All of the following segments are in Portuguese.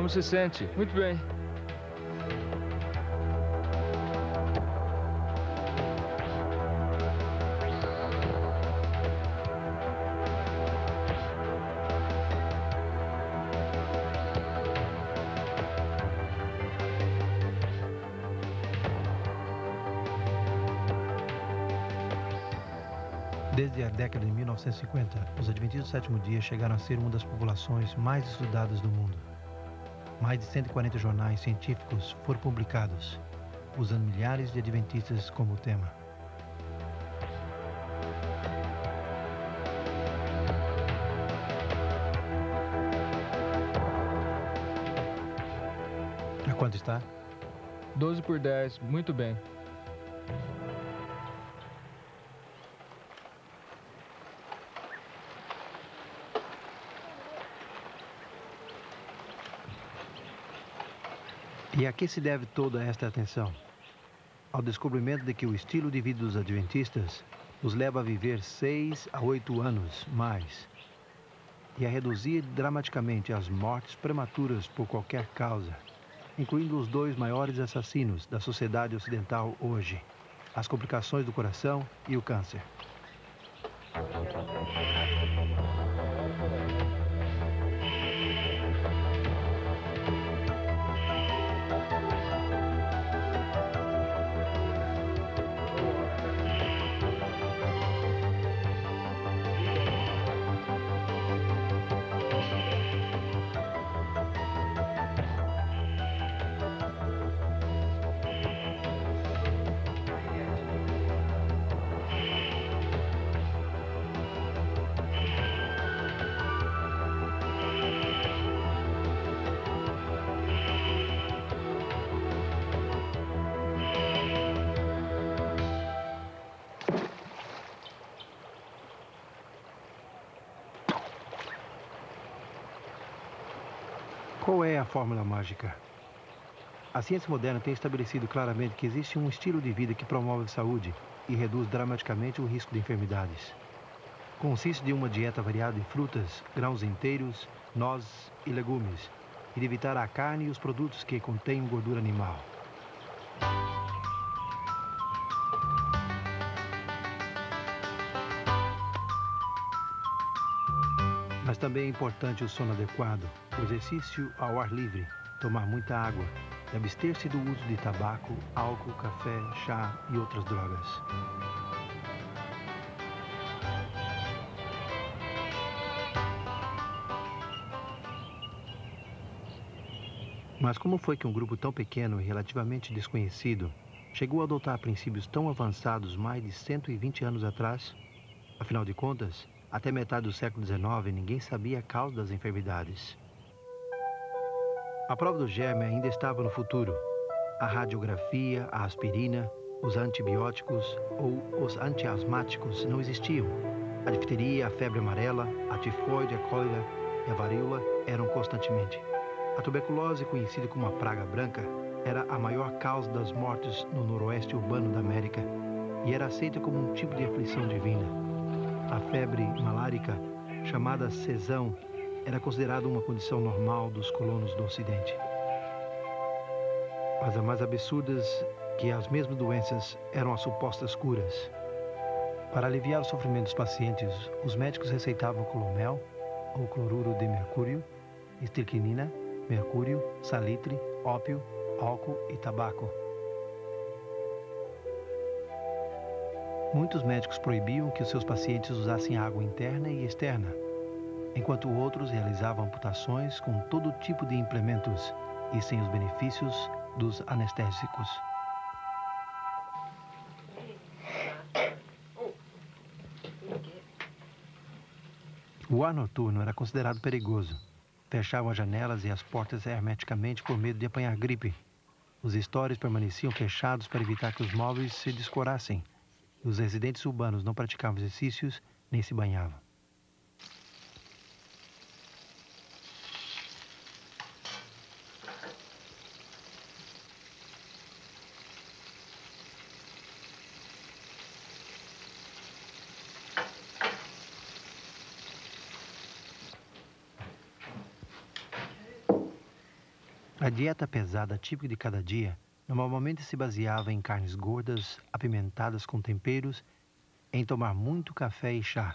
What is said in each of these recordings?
Como se sente? Muito bem. Desde a década de 1950, os adventistas do sétimo dia chegaram a ser uma das populações mais estudadas do mundo. Mais de 140 jornais científicos foram publicados, usando milhares de adventistas como tema. A quanto está? 12/10, muito bem. E a que se deve toda esta atenção? Ao descobrimento de que o estilo de vida dos adventistas os leva a viver 6 a 8 anos mais e a reduzir dramaticamente as mortes prematuras por qualquer causa, incluindo os 2 maiores assassinos da sociedade ocidental hoje, as complicações do coração e o câncer. Qual é a fórmula mágica? A ciência moderna tem estabelecido claramente que existe um estilo de vida que promove a saúde e reduz dramaticamente o risco de enfermidades. Consiste de uma dieta variada de frutas, grãos inteiros, nozes e legumes, e de evitar a carne e os produtos que contêm gordura animal. Mas também é importante o sono adequado, o exercício ao ar livre, tomar muita água e abster-se do uso de tabaco, álcool, café, chá e outras drogas. Mas como foi que um grupo tão pequeno e relativamente desconhecido chegou a adotar princípios tão avançados mais de 120 anos atrás? Afinal de contas, até metade do século XIX, ninguém sabia a causa das enfermidades. A prova do germe ainda estava no futuro. A radiografia, a aspirina, os antibióticos ou os antiasmáticos não existiam. A difteria, a febre amarela, a tifoide, a cólera e a varíola eram constantemente. A tuberculose, conhecida como a praga branca, era a maior causa das mortes no noroeste urbano da América e era aceita como um tipo de aflição divina. A febre malárica, chamada sezão, era considerada uma condição normal dos colonos do Ocidente. Mas as mais absurdas que as mesmas doenças eram as supostas curas. Para aliviar o sofrimento dos pacientes, os médicos receitavam colomel, ou cloruro de mercúrio, estricnina, mercúrio, salitre, ópio, álcool e tabaco. Muitos médicos proibiam que os seus pacientes usassem água interna e externa, enquanto outros realizavam amputações com todo tipo de implementos e sem os benefícios dos anestésicos. O ar noturno era considerado perigoso. Fechavam as janelas e as portas hermeticamente por medo de apanhar gripe. Os estores permaneciam fechados para evitar que os móveis se descorassem. Os residentes urbanos não praticavam exercícios nem se banhavam. A dieta pesada típica de cada dia normalmente se baseava em carnes gordas, apimentadas com temperos, em tomar muito café e chá.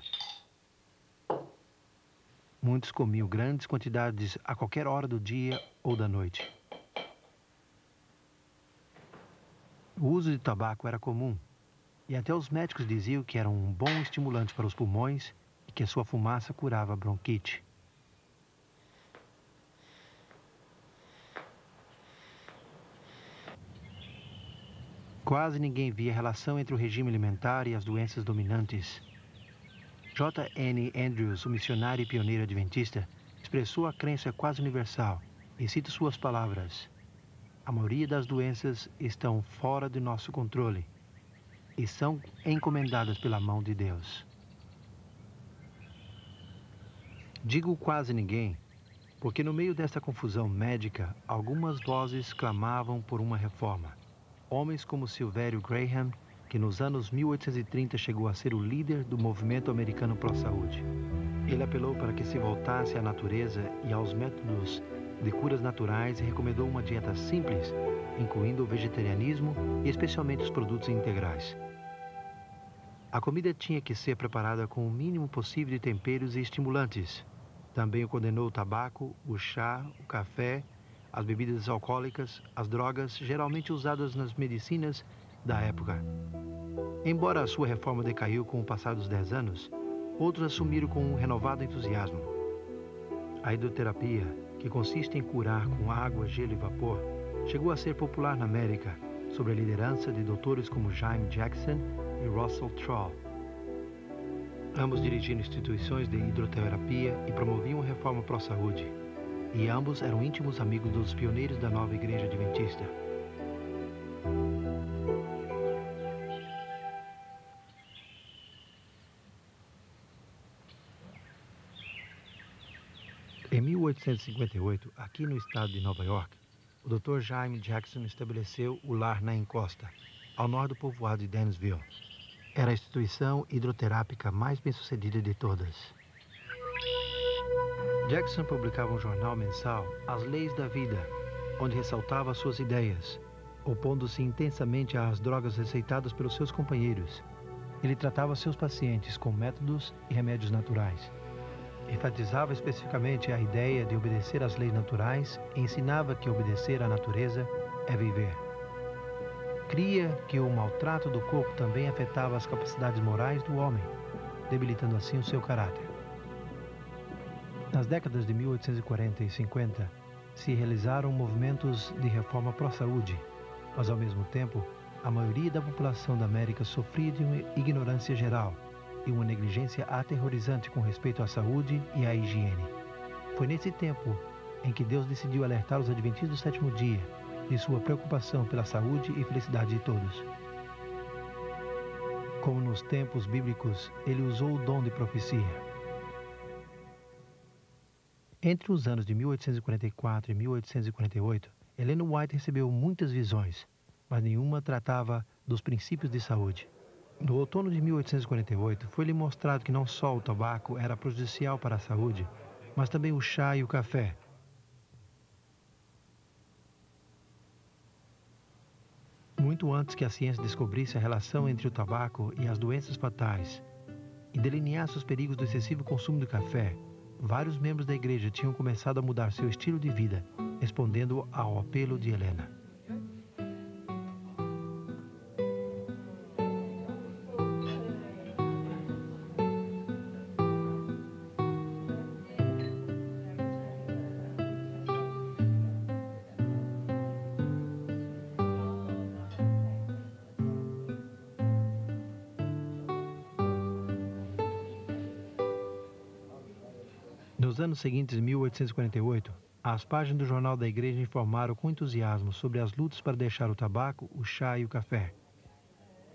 Muitos comiam grandes quantidades a qualquer hora do dia ou da noite. O uso de tabaco era comum, e até os médicos diziam que era um bom estimulante para os pulmões e que a sua fumaça curava a bronquite. Quase ninguém via relação entre o regime alimentar e as doenças dominantes. J. N. Andrews, o missionário e pioneiro adventista, expressou a crença quase universal, e cito suas palavras: "A maioria das doenças estão fora de nosso controle e são encomendadas pela mão de Deus." Digo quase ninguém, porque no meio dessa confusão médica, algumas vozes clamavam por uma reforma. Homens como Silvério Graham, que nos anos 1830 chegou a ser o líder do movimento americano pró-saúde. Ele apelou para que se voltasse à natureza e aos métodos de curas naturais e recomendou uma dieta simples, incluindo o vegetarianismo e especialmente os produtos integrais. A comida tinha que ser preparada com o mínimo possível de temperos e estimulantes. Também condenou o tabaco, o chá, o café, as bebidas alcoólicas, as drogas geralmente usadas nas medicinas da época. Embora a sua reforma decaiu com o passar dos 10 anos, outros assumiram com um renovado entusiasmo. A hidroterapia, que consiste em curar com água, gelo e vapor, chegou a ser popular na América, sob a liderança de doutores como Jaime Jackson e Russell Troll. Ambos dirigiam instituições de hidroterapia e promoviam a reforma pró-saúde. E ambos eram íntimos amigos dos pioneiros da nova igreja adventista. Em 1858, aqui no estado de Nova York, o Dr. Jaime Jackson estabeleceu o lar na encosta, ao norte do povoado de Dansville. Era a instituição hidroterápica mais bem-sucedida de todas. Jackson publicava um jornal mensal, As Leis da Vida, onde ressaltava suas ideias, opondo-se intensamente às drogas receitadas pelos seus companheiros. Ele tratava seus pacientes com métodos e remédios naturais. Enfatizava especificamente a ideia de obedecer às leis naturais e ensinava que obedecer à natureza é viver. Cria que o maltrato do corpo também afetava as capacidades morais do homem, debilitando assim o seu caráter. Nas décadas de 1840 e 50, se realizaram movimentos de reforma pró-saúde, mas ao mesmo tempo, a maioria da população da América sofria de uma ignorância geral e uma negligência aterrorizante com respeito à saúde e à higiene. Foi nesse tempo em que Deus decidiu alertar os adventistas do sétimo dia de sua preocupação pela saúde e felicidade de todos. Como nos tempos bíblicos, ele usou o dom de profecia. Entre os anos de 1844 e 1848, Ellen White recebeu muitas visões, mas nenhuma tratava dos princípios de saúde. No outono de 1848, foi-lhe mostrado que não só o tabaco era prejudicial para a saúde, mas também o chá e o café. Muito antes que a ciência descobrisse a relação entre o tabaco e as doenças fatais e delineasse os perigos do excessivo consumo de café, vários membros da igreja tinham começado a mudar seu estilo de vida, respondendo ao apelo de Helena. Nos anos seguintes, em 1848, as páginas do Jornal da Igreja informaram com entusiasmo sobre as lutas para deixar o tabaco, o chá e o café.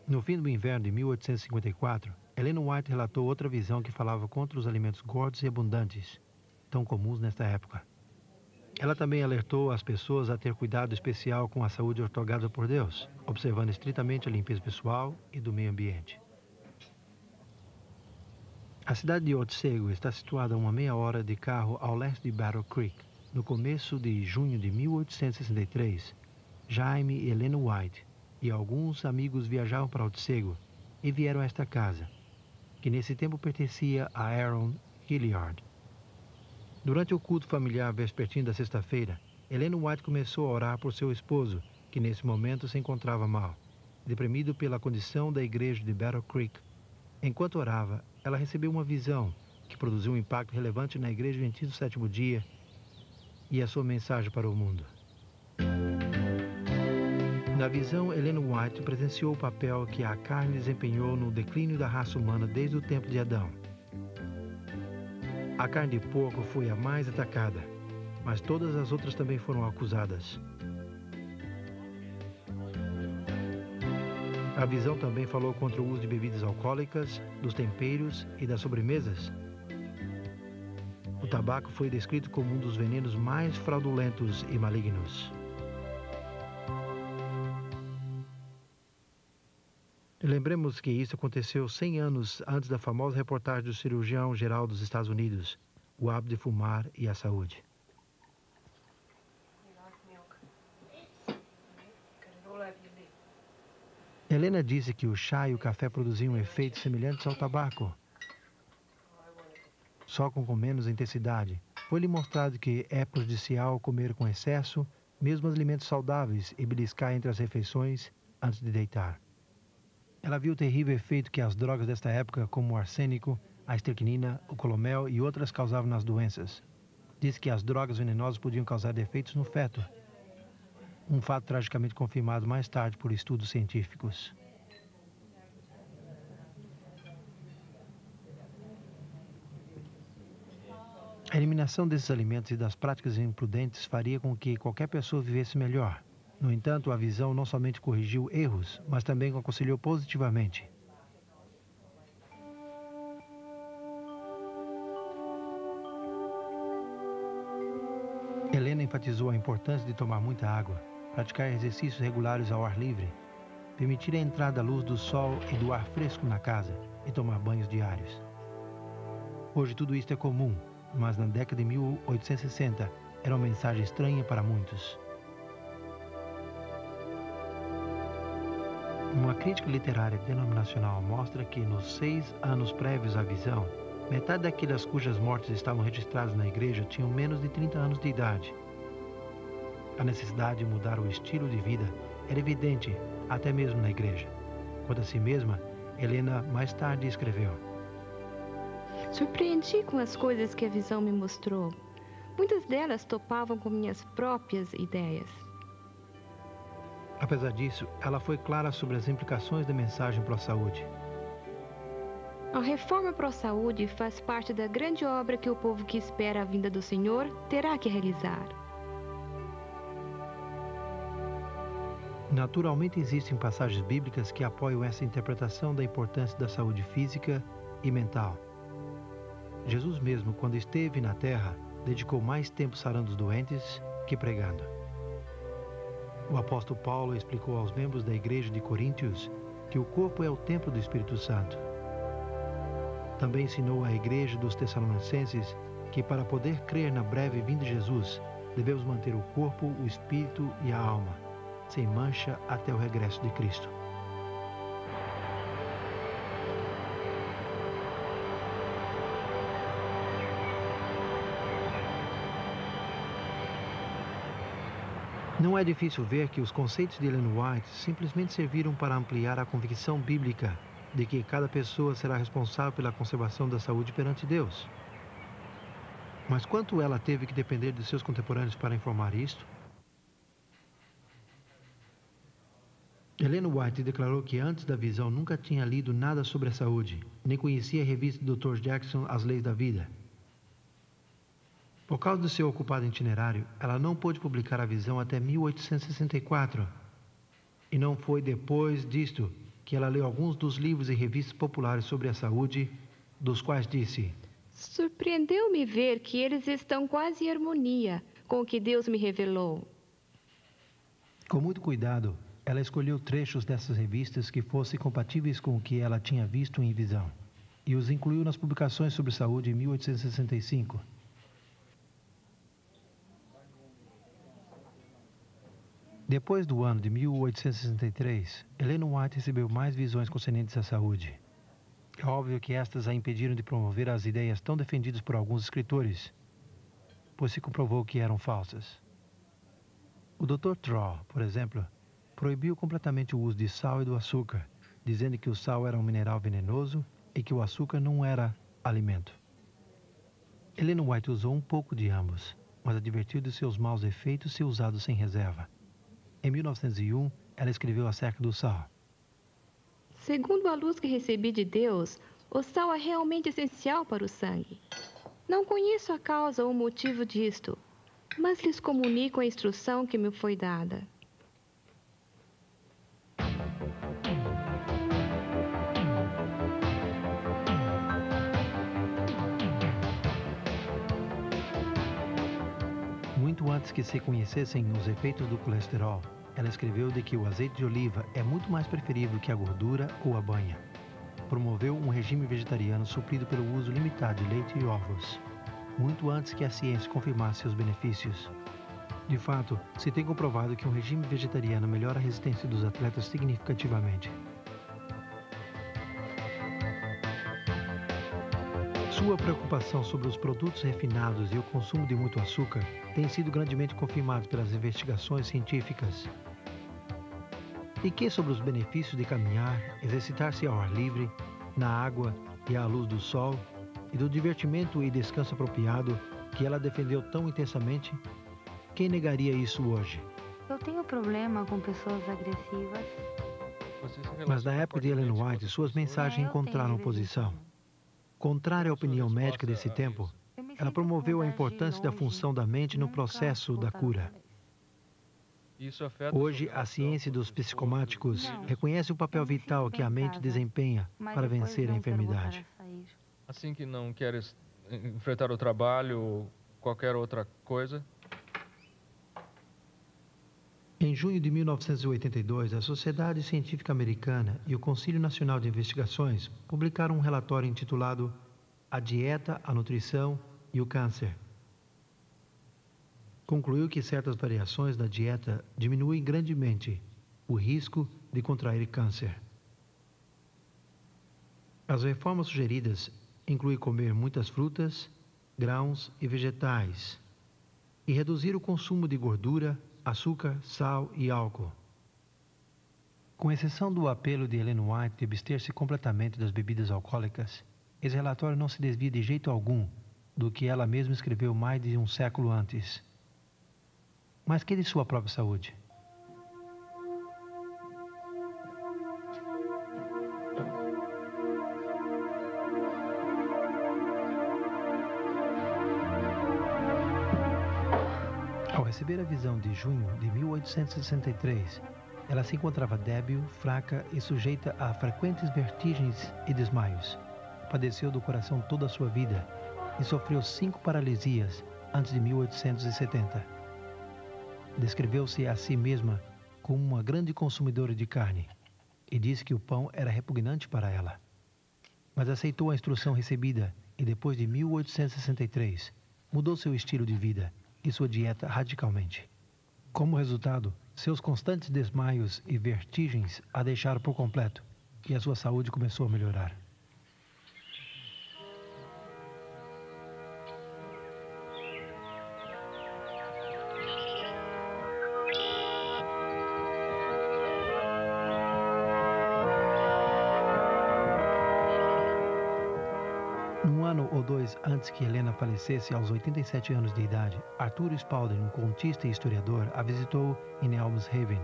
No fim do inverno de 1854, Ellen White relatou outra visão que falava contra os alimentos gordos e abundantes, tão comuns nesta época. Ela também alertou as pessoas a ter cuidado especial com a saúde otorgada por Deus, observando estritamente a limpeza pessoal e do meio ambiente. A cidade de Otsego está situada a uma meia hora de carro ao leste de Battle Creek, no começo de junho de 1863, Jaime e Helena White e alguns amigos viajavam para Otsego e vieram a esta casa, que nesse tempo pertencia a Aaron Hilliard. Durante o culto familiar vespertino da sexta-feira, Helena White começou a orar por seu esposo, que nesse momento se encontrava mal, deprimido pela condição da igreja de Battle Creek. Enquanto orava, ela recebeu uma visão que produziu um impacto relevante na igreja Adventista do Sétimo Dia e a sua mensagem para o mundo. Na visão, Helena White presenciou o papel que a carne desempenhou no declínio da raça humana desde o tempo de Adão. A carne de porco foi a mais atacada, mas todas as outras também foram acusadas. A visão também falou contra o uso de bebidas alcoólicas, dos temperos e das sobremesas. O tabaco foi descrito como um dos venenos mais fraudulentos e malignos. Lembremos que isso aconteceu 100 anos antes da famosa reportagem do cirurgião-geral dos Estados Unidos, o hábito de fumar e a saúde. Helena disse que o chá e o café produziam efeitos semelhantes ao tabaco, só com menos intensidade. Foi-lhe mostrado que é prejudicial comer com excesso, mesmo alimentos saudáveis, e beliscar entre as refeições antes de deitar. Ela viu o terrível efeito que as drogas desta época, como o arsênico, a estricnina, o colomel e outras causavam nas doenças. Disse que as drogas venenosas podiam causar defeitos no feto, um fato tragicamente confirmado mais tarde por estudos científicos. A eliminação desses alimentos e das práticas imprudentes faria com que qualquer pessoa vivesse melhor. No entanto, a visão não somente corrigiu erros, mas também aconselhou positivamente. Helena enfatizou a importância de tomar muita água, praticar exercícios regulares ao ar livre, permitir a entrada da luz do sol e do ar fresco na casa e tomar banhos diários. Hoje tudo isto é comum, mas na década de 1860 era uma mensagem estranha para muitos. Uma crítica literária denominacional mostra que nos 6 anos prévios à visão, metade daquelas cujas mortes estavam registradas na igreja tinham menos de 30 anos de idade. A necessidade de mudar o estilo de vida era evidente, até mesmo na igreja. Quanto a si mesma, Helena mais tarde escreveu: Surpreendi com as coisas que a visão me mostrou. Muitas delas topavam com minhas próprias ideias. Apesar disso, ela foi clara sobre as implicações da mensagem pró-saúde. A reforma pró-saúde faz parte da grande obra que o povo que espera a vinda do Senhor terá que realizar. Naturalmente existem passagens bíblicas que apoiam essa interpretação da importância da saúde física e mental. Jesus mesmo, quando esteve na terra, dedicou mais tempo sarando os doentes que pregando. O apóstolo Paulo explicou aos membros da igreja de Coríntios que o corpo é o templo do Espírito Santo. Também ensinou à igreja dos Tessalonicenses que para poder crer na breve vinda de Jesus, devemos manter o corpo, o espírito e a alma sem mancha até o regresso de Cristo. Não é difícil ver que os conceitos de Ellen White simplesmente serviram para ampliar a convicção bíblica de que cada pessoa será responsável pela conservação da saúde perante Deus. Mas quanto ela teve que depender de seus contemporâneos para informar isto? Ellen White declarou que antes da visão nunca tinha lido nada sobre a saúde, nem conhecia a revista do Dr. Jackson, As Leis da Vida. Por causa do seu ocupado itinerário, ela não pôde publicar a visão até 1864. E não foi depois disto que ela leu alguns dos livros e revistas populares sobre a saúde, dos quais disse: Surpreendeu-me ver que eles estão quase em harmonia com o que Deus me revelou. Com muito cuidado, ela escolheu trechos dessas revistas que fossem compatíveis com o que ela tinha visto em visão, e os incluiu nas publicações sobre saúde em 1865. Depois do ano de 1863, Ellen White recebeu mais visões concernentes à saúde. É óbvio que estas a impediram de promover as ideias tão defendidas por alguns escritores, pois se comprovou que eram falsas. O Dr. Traw, por exemplo, proibiu completamente o uso de sal e do açúcar, dizendo que o sal era um mineral venenoso e que o açúcar não era alimento. Ellen White usou um pouco de ambos, mas advertiu de seus maus efeitos se usados sem reserva. Em 1901, ela escreveu acerca do sal. Segundo a luz que recebi de Deus, o sal é realmente essencial para o sangue. Não conheço a causa ou o motivo disto, mas lhes comunico a instrução que me foi dada. Muito antes que se conhecessem os efeitos do colesterol, ela escreveu de que o azeite de oliva é muito mais preferível que a gordura ou a banha. Promoveu um regime vegetariano suprido pelo uso limitado de leite e ovos, muito antes que a ciência confirmasse seus benefícios. De fato, se tem comprovado que um regime vegetariano melhora a resistência dos atletas significativamente. Sua preocupação sobre os produtos refinados e o consumo de muito açúcar tem sido grandemente confirmado pelas investigações científicas. E que sobre os benefícios de caminhar, exercitar-se ao ar livre, na água e à luz do sol, e do divertimento e descanso apropriado que ela defendeu tão intensamente, quem negaria isso hoje? Eu tenho problema com pessoas agressivas. Mas na época de Ellen White, suas mensagens encontraram oposição. Contrária à opinião médica desse tempo, ela promoveu a importância da função da mente no processo da cura. Hoje, a ciência dos psicomáticos reconhece o papel vital que a mente desempenha para vencer a enfermidade. Assim que não queres enfrentar o trabalho ou qualquer outra coisa? Em junho de 1982, a Sociedade Científica Americana e o Conselho Nacional de Investigações publicaram um relatório intitulado A Dieta, a Nutrição e o Câncer. Concluiu que certas variações da dieta diminuem grandemente o risco de contrair câncer. As reformas sugeridas incluem comer muitas frutas, grãos e vegetais e reduzir o consumo de gordura, açúcar, sal e álcool. Com exceção do apelo de Ellen White de abster-se completamente das bebidas alcoólicas, esse relatório não se desvia de jeito algum do que ela mesma escreveu mais de um século antes. Mas que de sua própria saúde? Ao receber a visão de junho de 1863, ela se encontrava débil, fraca e sujeita a frequentes vertigens e desmaios. Padeceu do coração toda a sua vida e sofreu 5 paralisias antes de 1870. Descreveu-se a si mesma como uma grande consumidora de carne e disse que o pão era repugnante para ela. Mas aceitou a instrução recebida e, depois de 1863, mudou seu estilo de vida e sua dieta radicalmente. Como resultado, seus constantes desmaios e vertigens a deixaram por completo e a sua saúde começou a melhorar. Um ano ou dois antes que Helena falecesse aos 87 anos de idade, Arthur Spalding, um contista e historiador, a visitou em Elmshaven.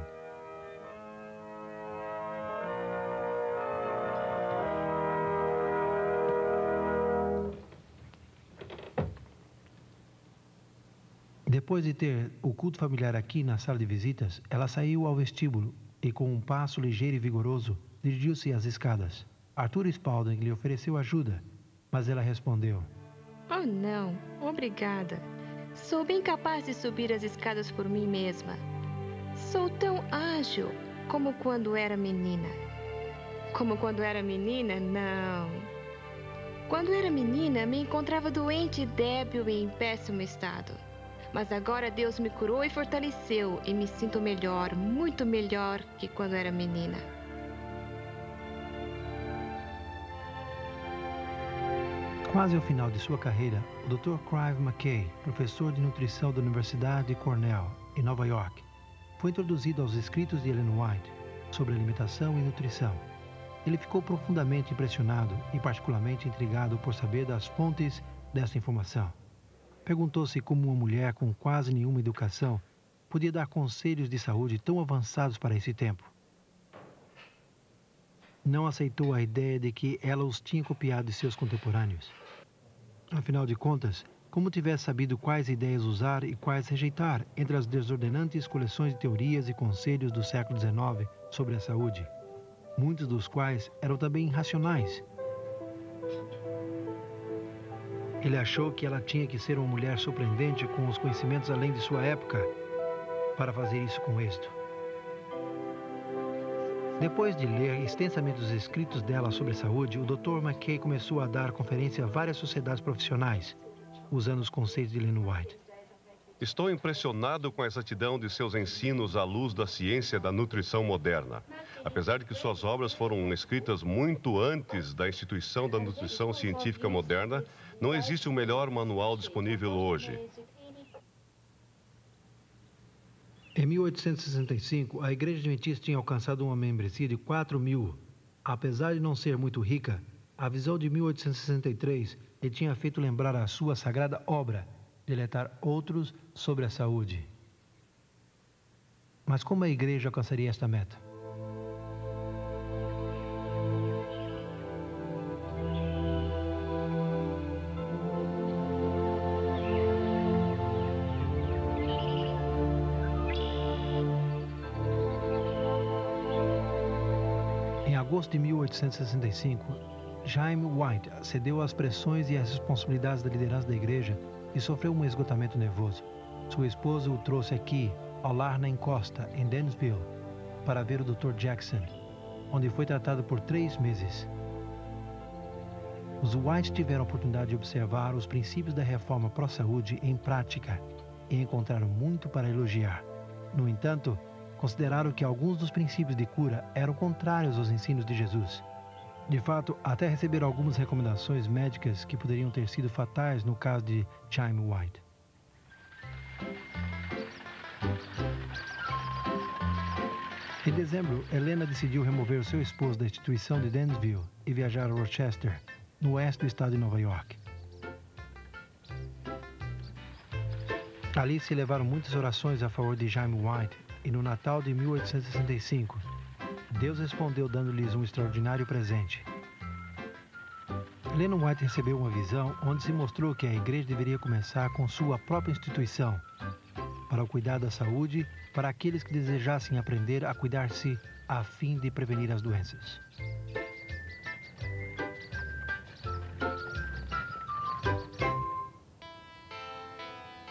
Depois de ter o culto familiar aqui na sala de visitas, ela saiu ao vestíbulo e, com um passo ligeiro e vigoroso, dirigiu-se às escadas. Arthur Spalding lhe ofereceu ajuda, mas ela respondeu: Oh, não, obrigada. Sou bem capaz de subir as escadas por mim mesma. Sou tão ágil como quando era menina. Como quando era menina? Não. Quando era menina, me encontrava doente e débil e em péssimo estado. Mas agora Deus me curou e fortaleceu e me sinto melhor, muito melhor que quando era menina. Quase ao final de sua carreira, o Dr. Clive McKay, professor de nutrição da Universidade de Cornell, em Nova York, foi introduzido aos escritos de Ellen White sobre alimentação e nutrição. Ele ficou profundamente impressionado e particularmente intrigado por saber das fontes dessa informação. Perguntou-se como uma mulher com quase nenhuma educação podia dar conselhos de saúde tão avançados para esse tempo. Não aceitou a ideia de que ela os tinha copiado de seus contemporâneos. Afinal de contas, como tivesse sabido quais ideias usar e quais rejeitar entre as desordenantes coleções de teorias e conselhos do século XIX sobre a saúde, muitos dos quais eram também irracionais. Ele achou que ela tinha que ser uma mulher surpreendente com os conhecimentos além de sua época para fazer isso com êxito. Depois de ler extensamente os escritos dela sobre saúde, o Dr. McKay começou a dar conferência a várias sociedades profissionais, usando os conceitos de Ellen White. Estou impressionado com a exatidão de seus ensinos à luz da ciência da nutrição moderna. Apesar de que suas obras foram escritas muito antes da instituição da nutrição científica moderna, não existe um melhor manual disponível hoje. Em 1865, a Igreja Adventista tinha alcançado uma membresia de 4.000. Apesar de não ser muito rica, a visão de 1863 lhe tinha feito lembrar a sua sagrada obra de alertar outros sobre a saúde. Mas como a Igreja alcançaria esta meta? Em agosto de 1865, Jaime White cedeu às pressões e às responsabilidades da liderança da igreja e sofreu um esgotamento nervoso. Sua esposa o trouxe aqui, ao lar na encosta, em Dansville, para ver o Dr. Jackson, onde foi tratado por 3 meses. Os White tiveram a oportunidade de observar os princípios da reforma pró-saúde em prática e encontraram muito para elogiar. No entanto, consideraram que alguns dos princípios de cura eram contrários aos ensinos de Jesus. De fato, até receberam algumas recomendações médicas que poderiam ter sido fatais no caso de Jaime White. Em dezembro, Helena decidiu remover o seu esposo da instituição de Dansville e viajar a Rochester, no oeste do estado de Nova York. Ali se elevaram muitas orações a favor de Jaime White e no Natal de 1865, Deus respondeu dando-lhes um extraordinário presente. Ellen White recebeu uma visão onde se mostrou que a igreja deveria começar com sua própria instituição para o cuidado da saúde para aqueles que desejassem aprender a cuidar-se a fim de prevenir as doenças.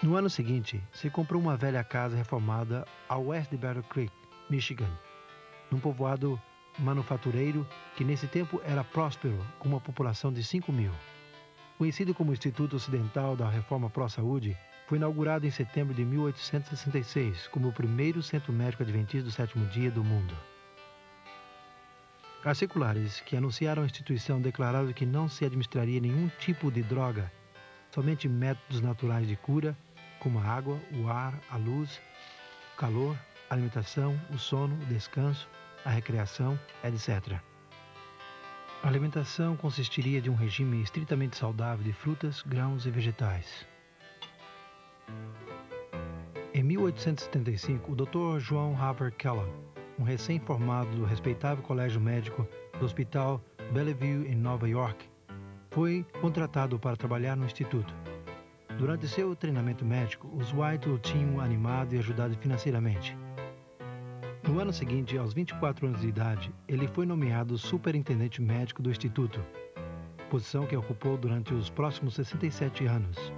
No ano seguinte, se comprou uma velha casa reformada a oeste de Battle Creek, Michigan, num povoado manufatureiro que nesse tempo era próspero, com uma população de 5.000. Conhecido como Instituto Ocidental da Reforma Pró-Saúde, foi inaugurado em setembro de 1866 como o primeiro centro médico adventista do sétimo dia do mundo. As circulares que anunciaram a instituição declararam que não se administraria nenhum tipo de droga, somente métodos naturais de cura, como a água, o ar, a luz, o calor, a alimentação, o sono, o descanso, a recreação, etc. A alimentação consistiria de um regime estritamente saudável de frutas, grãos e vegetais. Em 1875, o Dr. João Harvard Kellogg, um recém-formado do respeitável colégio médico do Hospital Bellevue, em Nova York, foi contratado para trabalhar no instituto. Durante seu treinamento médico, os White o tinham animado e ajudado financeiramente. No ano seguinte, aos 24 anos de idade, ele foi nomeado superintendente médico do instituto, posição que ocupou durante os próximos 67 anos.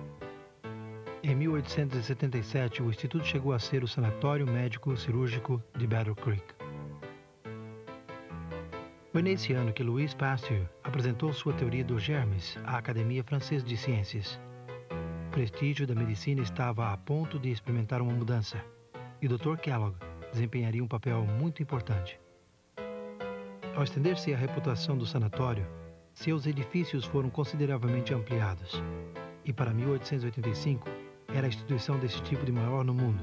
Em 1877, o instituto chegou a ser o Sanatório Médico Cirúrgico de Battle Creek. Foi nesse ano que Louis Pasteur apresentou sua teoria dos germes à Academia Francesa de Ciências. prestígio da medicina estava a ponto de experimentar uma mudança, e o Dr. Kellogg desempenharia um papel muito importante. Ao estender-se a reputação do sanatório, seus edifícios foram consideravelmente ampliados, e para 1885 era a instituição desse tipo de maior no mundo.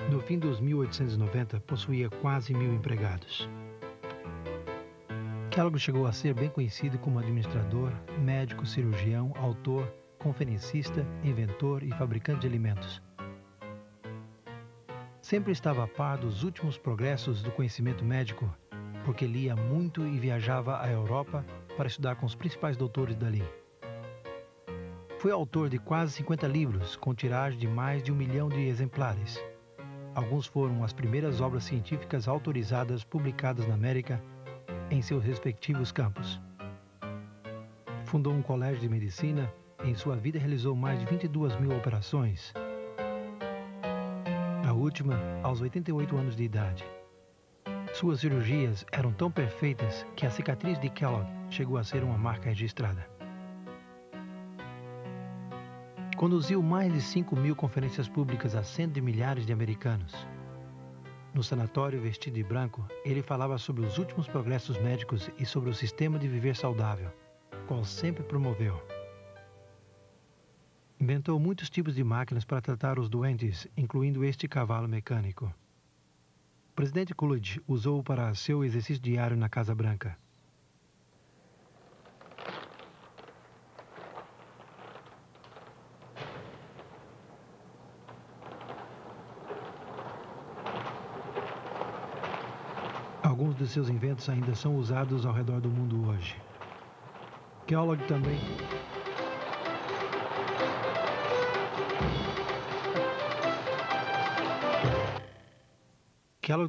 No fim dos 1890, possuía quase 1.000 empregados. Kellogg chegou a ser bem conhecido como administrador, médico, cirurgião, autor, conferencista, inventor e fabricante de alimentos. Sempre estava a par dos últimos progressos do conhecimento médico, porque lia muito e viajava à Europa para estudar com os principais doutores dali. Foi autor de quase 50 livros, com tiragem de mais de 1 milhão de exemplares. Alguns foram as primeiras obras científicas autorizadas publicadas na América em seus respectivos campos. Fundou um colégio de medicina e em sua vida realizou mais de 22.000 operações. A última, aos 88 anos de idade. Suas cirurgias eram tão perfeitas que a cicatriz de Kellogg chegou a ser uma marca registrada. Conduziu mais de 5.000 conferências públicas a centos de milhares de americanos. No sanatório vestido de branco, ele falava sobre os últimos progressos médicos e sobre o sistema de viver saudável, qual sempre promoveu. Inventou muitos tipos de máquinas para tratar os doentes, incluindo este cavalo mecânico. O presidente Coolidge usou-o para seu exercício diário na Casa Branca. Alguns de seus inventos ainda são usados ao redor do mundo hoje. Kellogg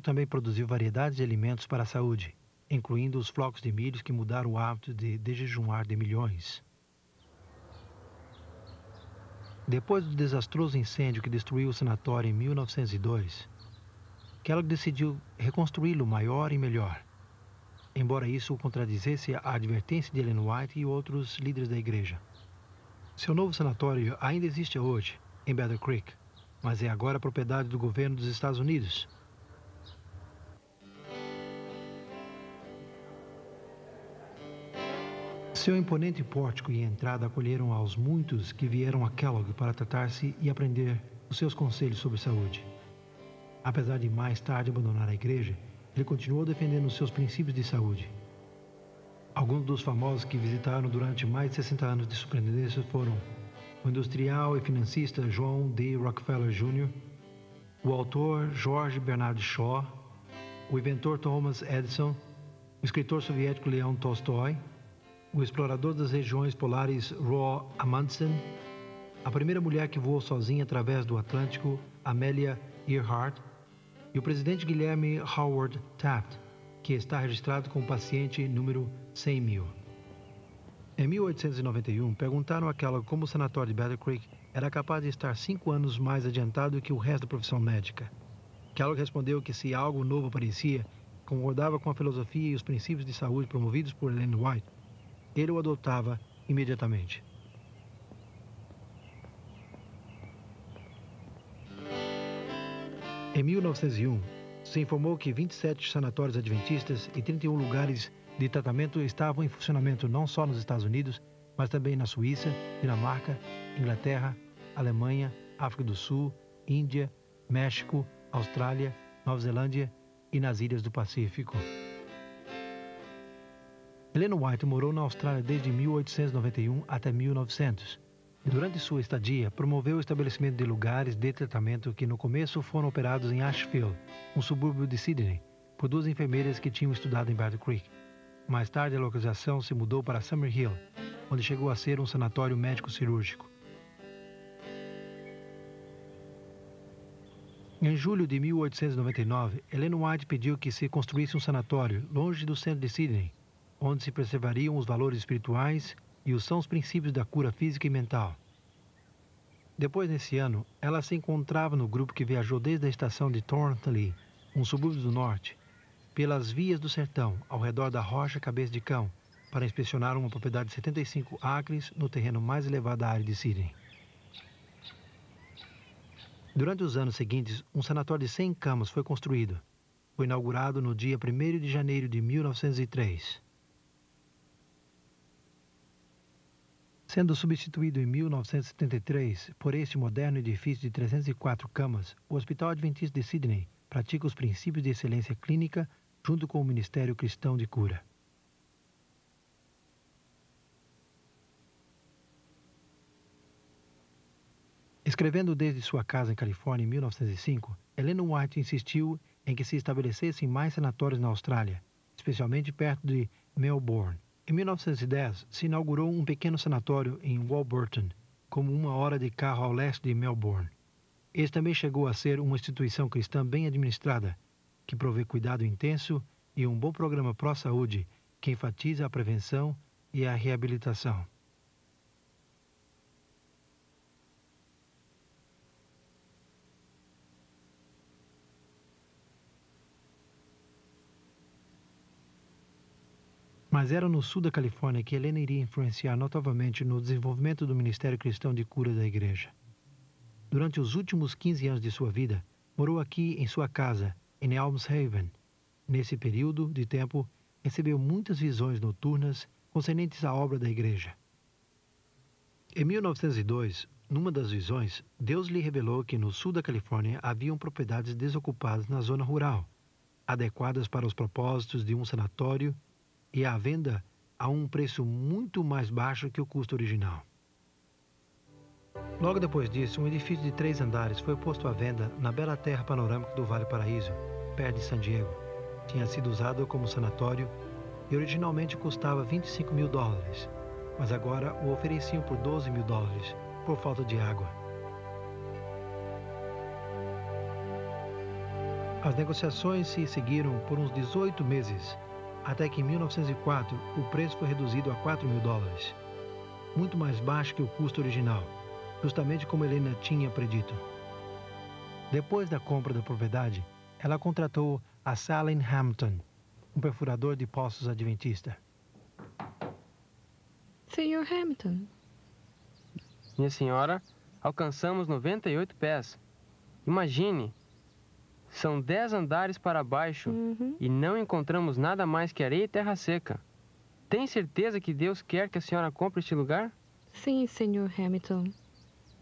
também produziu variedades de alimentos para a saúde, incluindo os flocos de milho que mudaram o hábito de jejumar de milhões. Depois do desastroso incêndio que destruiu o sanatório em 1902, Kellogg decidiu reconstruí-lo maior e melhor, embora isso o contradizesse a advertência de Ellen White e outros líderes da igreja. Seu novo sanatório ainda existe hoje, em Battle Creek, mas é agora propriedade do governo dos Estados Unidos. Seu imponente pórtico e entrada acolheram aos muitos que vieram a Kellogg para tratar-se e aprender os seus conselhos sobre saúde. Apesar de mais tarde abandonar a igreja, ele continuou defendendo os seus princípios de saúde. Alguns dos famosos que visitaram durante mais de 60 anos de superintendência foram o industrial e financista John D. Rockefeller Jr., o autor George Bernard Shaw, o inventor Thomas Edison, o escritor soviético Leon Tolstói, o explorador das regiões polares Roald Amundsen, a primeira mulher que voou sozinha através do Atlântico, Amelia Earhart, e o presidente Guilherme Howard Taft, que está registrado como paciente número 100.000. Em 1891, perguntaram a Kellogg como o sanatório de Battle Creek era capaz de estar 5 anos mais adiantado que o resto da profissão médica. Kellogg respondeu que se algo novo aparecia, concordava com a filosofia e os princípios de saúde promovidos por Ellen White, ele o adotava imediatamente. Em 1901, se informou que 27 sanatórios adventistas e 31 lugares de tratamento estavam em funcionamento não só nos Estados Unidos, mas também na Suíça, Dinamarca, Inglaterra, Alemanha, África do Sul, Índia, México, Austrália, Nova Zelândia e nas ilhas do Pacífico. Ellen White morou na Austrália desde 1891 até 1900. E durante sua estadia, promoveu o estabelecimento de lugares de tratamento que no começo foram operados em Ashfield, um subúrbio de Sydney, por 2 enfermeiras que tinham estudado em Battle Creek. Mais tarde, a localização se mudou para Summerhill, onde chegou a ser um sanatório médico-cirúrgico. Em julho de 1899, Ellen White pediu que se construísse um sanatório longe do centro de Sydney, onde se preservariam os valores espirituais e os sãos princípios da cura física e mental. Depois, nesse ano, ela se encontrava no grupo que viajou desde a estação de Thornley, um subúrbio do norte, pelas vias do sertão, ao redor da Rocha Cabeça de Cão, para inspecionar uma propriedade de 75 acres no terreno mais elevado da área de Sydney. Durante os anos seguintes, um sanatório de 100 camas foi construído. Foi inaugurado no dia 1º de janeiro de 1903. Sendo substituído em 1973 por este moderno edifício de 304 camas, o Hospital Adventista de Sydney pratica os princípios de excelência clínica junto com o Ministério Cristão de Cura. Escrevendo desde sua casa em Califórnia em 1905, Ellen White insistiu em que se estabelecessem mais sanatórios na Austrália, especialmente perto de Melbourne. Em 1910, se inaugurou um pequeno sanatório em Warburton, como 1 hora de carro ao leste de Melbourne. Este também chegou a ser uma instituição cristã bem administrada, que provê cuidado intenso e um bom programa pró-saúde que enfatiza a prevenção e a reabilitação. Mas era no sul da Califórnia que Helena iria influenciar notavelmente no desenvolvimento do Ministério Cristão de Cura da Igreja. Durante os últimos 15 anos de sua vida, morou aqui em sua casa, em Almshaven. Nesse período de tempo, recebeu muitas visões noturnas concernentes à obra da igreja. Em 1902, numa das visões, Deus lhe revelou que no sul da Califórnia haviam propriedades desocupadas na zona rural, adequadas para os propósitos de um sanatório e à venda a um preço muito mais baixo que o custo original. Logo depois disso, um edifício de 3 andares foi posto à venda na bela terra panorâmica do Vale Paraíso, perto de San Diego. Tinha sido usado como sanatório e originalmente custava $25 mil, mas agora o ofereciam por $12 mil por falta de água. As negociações se seguiram por uns 18 meses, até que em 1904 o preço foi reduzido a $4 mil, muito mais baixo que o custo original, justamente como Helena tinha predito. Depois da compra da propriedade, ela contratou a Salen Hampton, um perfurador de poços adventista. Sr. Hampton. Minha senhora, alcançamos 98 pés. Imagine, são 10 andares para baixo e não encontramos nada mais que areia e terra seca. Tem certeza que Deus quer que a senhora compre este lugar? Sim, Sr. Hamilton.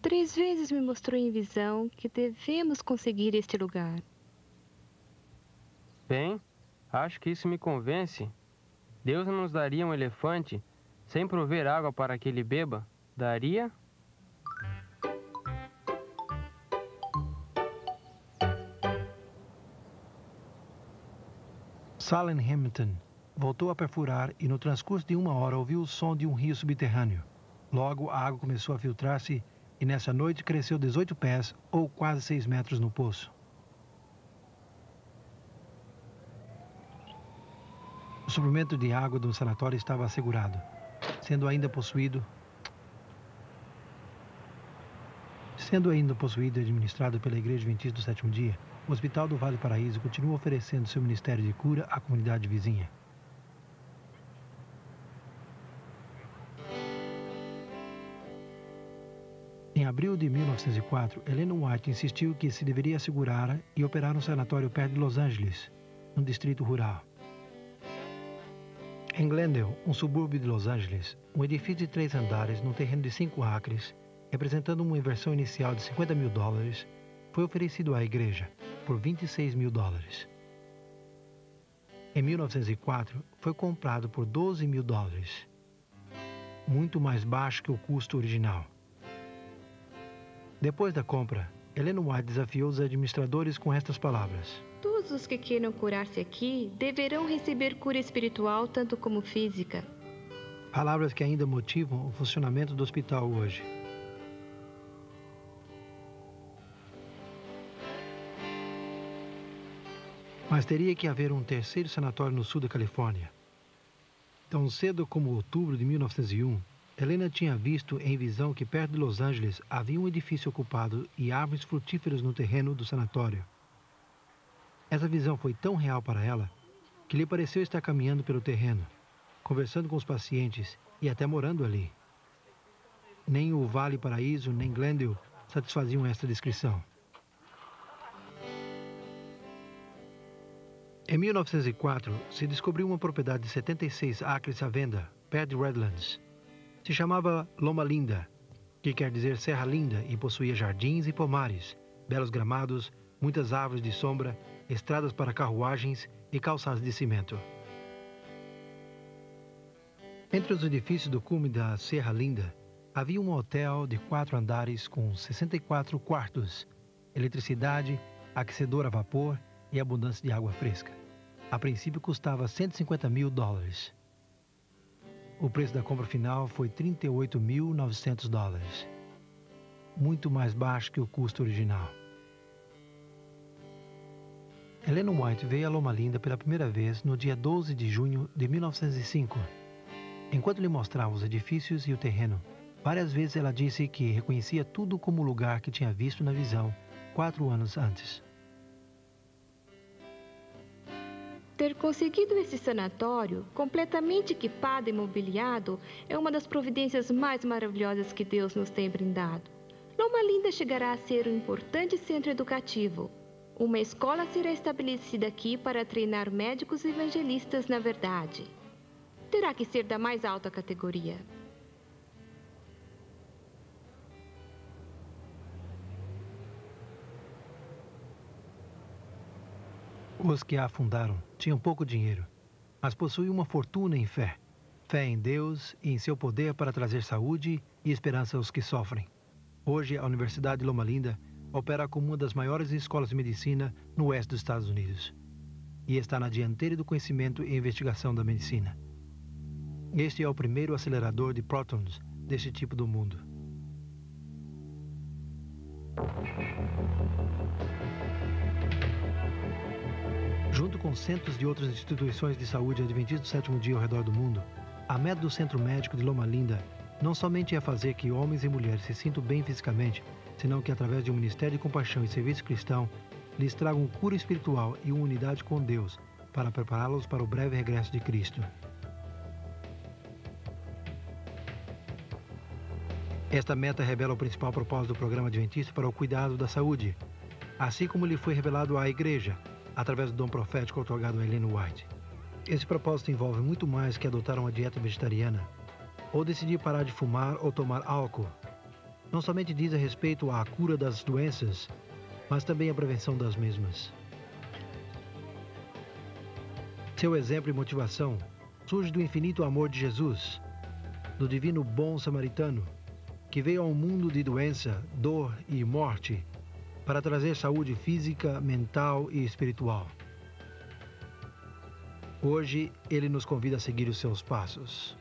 3 vezes me mostrou em visão que devemos conseguir este lugar. Bem, acho que isso me convence. Deus não nos daria um elefante sem prover água para que ele beba? Daria? Salen Hamilton voltou a perfurar e no transcurso de 1 hora ouviu o som de um rio subterrâneo. Logo, a água começou a filtrar-se e nessa noite cresceu 18 pés ou quase 6 metros no poço. O suprimento de água do sanatório estava assegurado, sendo ainda possuído e administrado pela Igreja Adventista do Sétimo Dia. O Hospital do Vale Paraíso continua oferecendo seu ministério de cura à comunidade vizinha. Em abril de 1904, Ellen White insistiu que se deveria assegurar e operar um sanatório perto de Los Angeles, no distrito rural. Em Glendale, um subúrbio de Los Angeles, um edifício de 3 andares num terreno de 5 acres, representando uma inversão inicial de $50 mil, foi oferecido à igreja por $26 mil. Em 1904, foi comprado por $12 mil, muito mais baixo que o custo original. Depois da compra, Ellen White desafiou os administradores com estas palavras: Todos os que queiram curar-se aqui deverão receber cura espiritual tanto como física. Palavras que ainda motivam o funcionamento do hospital hoje. Mas teria que haver um terceiro sanatório no sul da Califórnia. Tão cedo como outubro de 1901, Helena tinha visto em visão que perto de Los Angeles havia um edifício ocupado e árvores frutíferas no terreno do sanatório. Essa visão foi tão real para ela que lhe pareceu estar caminhando pelo terreno, conversando com os pacientes e até morando ali. Nem o Vale Paraíso nem Glendale satisfaziam esta descrição. Em 1904, se descobriu uma propriedade de 76 acres à venda, perto de Redlands. Se chamava Loma Linda, que quer dizer Serra Linda, e possuía jardins e pomares, belos gramados, muitas árvores de sombra, estradas para carruagens e calçadas de cimento. Entre os edifícios do cume da Serra Linda, havia um hotel de 4 andares com 64 quartos, eletricidade, aquecedor a vapor e abundância de água fresca. A princípio custava $150 mil. O preço da compra final foi $38.900, muito mais baixo que o custo original. Ellen White veio a Loma Linda pela primeira vez no dia 12 de junho de 1905. Enquanto lhe mostrava os edifícios e o terreno, várias vezes ela disse que reconhecia tudo como o lugar que tinha visto na visão 4 anos antes. Ter conseguido esse sanatório, completamente equipado e mobiliado, é uma das providências mais maravilhosas que Deus nos tem brindado. Loma Linda chegará a ser um importante centro educativo. Uma escola será estabelecida aqui para treinar médicos e evangelistas na verdade. Terá que ser da mais alta categoria. Os que a fundaram tinham pouco dinheiro, mas possuíam uma fortuna em fé. Fé em Deus e em seu poder para trazer saúde e esperança aos que sofrem. Hoje, a Universidade de Loma Linda opera como uma das maiores escolas de medicina no oeste dos Estados Unidos e está na dianteira do conhecimento e investigação da medicina. Este é o primeiro acelerador de prótons deste tipo do mundo. Junto com centos de outras instituições de saúde adventistas do sétimo dia ao redor do mundo, a meta do Centro Médico de Loma Linda não somente é fazer que homens e mulheres se sintam bem fisicamente, senão que através de um ministério de compaixão e serviço cristão, lhes tragam cura espiritual e uma unidade com Deus para prepará-los para o breve regresso de Cristo. Esta meta revela o principal propósito do programa adventista para o cuidado da saúde, assim como lhe foi revelado à Igreja, através do dom profético otorgado a Ellen White. Esse propósito envolve muito mais que adotar uma dieta vegetariana, ou decidir parar de fumar ou tomar álcool. Não somente diz a respeito à cura das doenças, mas também à prevenção das mesmas. Seu exemplo e motivação surge do infinito amor de Jesus, do divino bom samaritano, que veio ao mundo de doença, dor e morte, para trazer saúde física, mental e espiritual. Hoje, ele nos convida a seguir os seus passos.